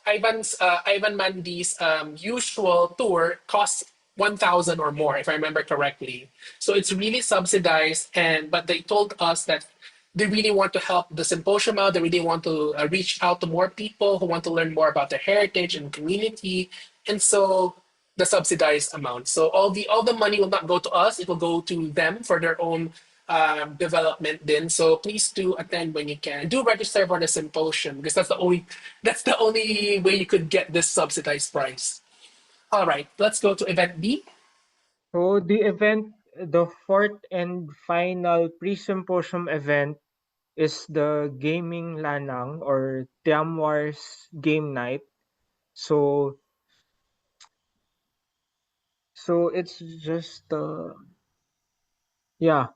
Ivan Mandi's usual tour costs 1,000 or more, if I remember correctly. So it's really subsidized, and but they told us that they really want to help the symposium out. They really want to reach out to more people who want to learn more about their heritage and community. And so the subsidized amount. So all the money will not go to us; it will go to them for their own development. Then, so please do attend when you can. Do register for the symposium because that's the only way you could get this subsidized price. All right, let's go to event B. The fourth and final pre-symposium event is the gaming Lannang or Tiamwar's game night. So it's just yeah,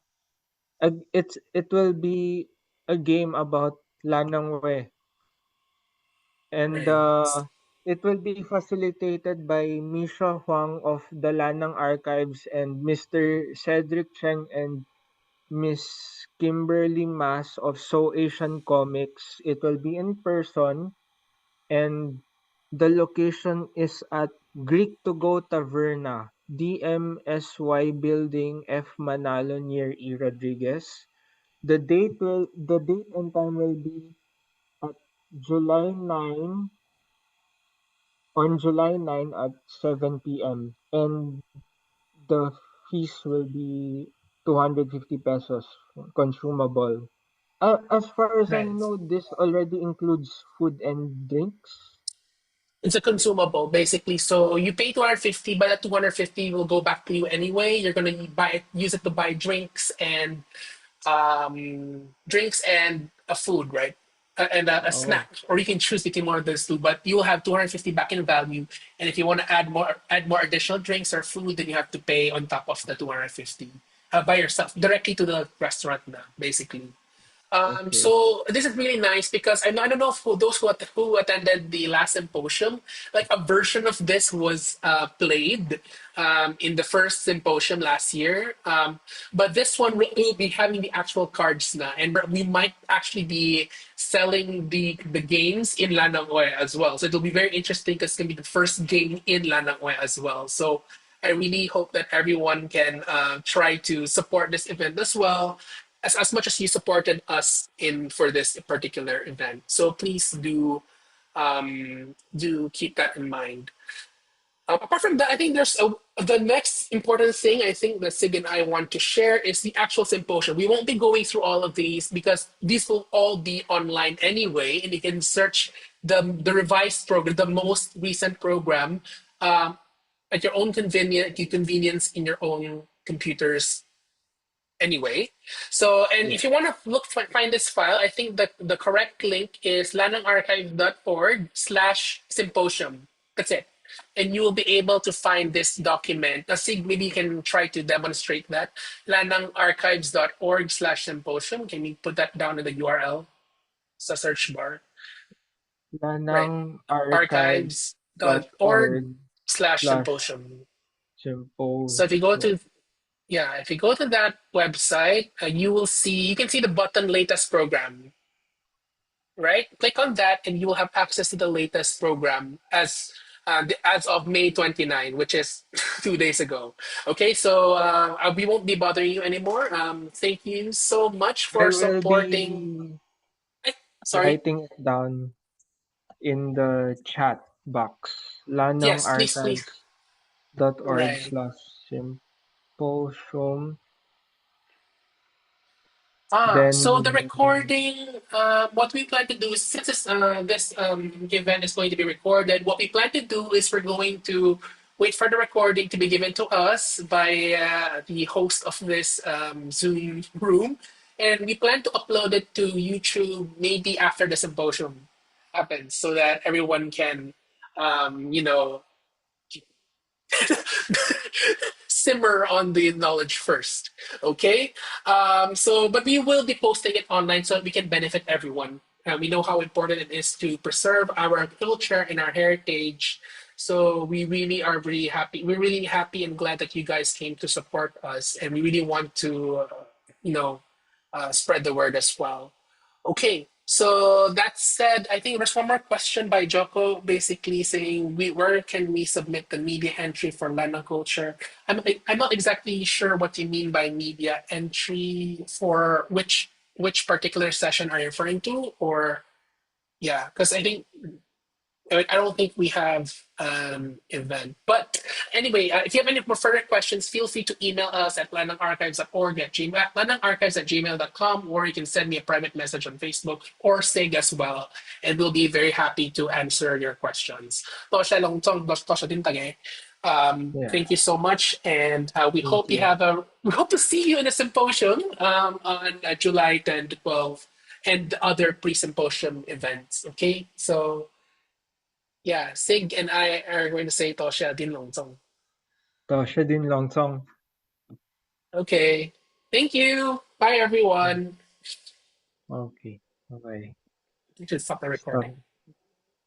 it will be a game about Lannang-uè, and Right. it will be facilitated by Misha Huang of the Lannang Archives and Mr. Cedric Cheng and Miss Kimberly Mas of So Asian Comics. It will be in person, and the location is at Greek to Go Taverna, DMSY Building, F Manalo near E. Rodriguez. The date and time will be at July 9 on July 9 at 7 p.m. and the fees will be 250 pesos consumable. As far as I Right. know, this already includes food and drinks. It's a consumable, basically. So you pay 250, but that 250 will go back to you anyway. You're gonna use it to buy drinks and a food, right? And a Oh, snack, or you can choose between one of those two. But you will have 250 back in value. And if you want to add more additional drinks or food, then you have to pay on top of the 250 by yourself directly to the restaurant now, basically. okay. So this is really nice because I don't know if who attended the last symposium. Like a version of this was played in the first symposium last year, but this one will be having the actual cards now, and we might actually be selling the games in Lánnang-uè as well. So it'll be very interesting because it's gonna be the first game in Lánnang-uè as well. So I really hope that everyone can try to support this event as well as much as you supported us in for this particular event. So please do keep that in mind. Apart from that, I think the next important thing I think that Sig and I want to share is the actual symposium. We won't be going through all of these because these will all be online anyway, and you can search the revised program, the most recent program, at your own convenience in your own computers anyway. So, and if Yeah. you want to find this file, I think that the correct link is lannangarchive.org/symposium. That's it. And you will be able to find this document. Sig, maybe you can try to demonstrate that. lannangarchives.org/symposium. Can you put that down in the URL? It's a search bar. Right. Archives.org Lannangarchives.org slash slash symposium. So if you go symposium. to Yeah, if you go to that website, you can see the button latest program, right? Click on that and you will have access to the latest program as of May 29, which is 2 days ago. Okay, so we won't be bothering you anymore. Thank you so much I for will supporting. be eh, Sorry. writing it down in the chat box. Yes, please, please. Lannangarchives.org Right. slash symposium. So the Then, recording, what we plan to do is since this event is going to be recorded, what we plan to do is we're going to wait for the recording to be given to us by the host of this Zoom room, and we plan to upload it to YouTube maybe after the symposium happens, so that everyone can, you know, simmer on the knowledge first. Okay. But we will be posting it online so that we can benefit everyone. We know how important it is to preserve our culture and our heritage. So we really are really happy. We're really happy and glad that you guys came to support us, and we really want to, you know, spread the word as well. Okay, so that said, I think there's one more question by Joko, basically saying, where can we submit the media entry for Lana Culture? I'm not exactly sure what you mean by media entry for which particular session are you referring to, or yeah, because I don't think we have event. But anyway, if you have any more further questions, feel free to email us at lannangarchives.org at gmail, lannangarchives@gmail.com, or you can send me a private message on Facebook or SIG as well, and we'll be very happy to answer your questions. Tosha din tage. yeah. Thank you so much, and Thank you. we hope to see you in a symposium on July 10 to 12. and other pre-symposium events. Okay, so yeah, Sig and I are going to say Tosha Din Long Song. 多谢din long song. Okay, thank you. Bye, Yeah. everyone. Okay. Okay. You should stop the Stop. recording.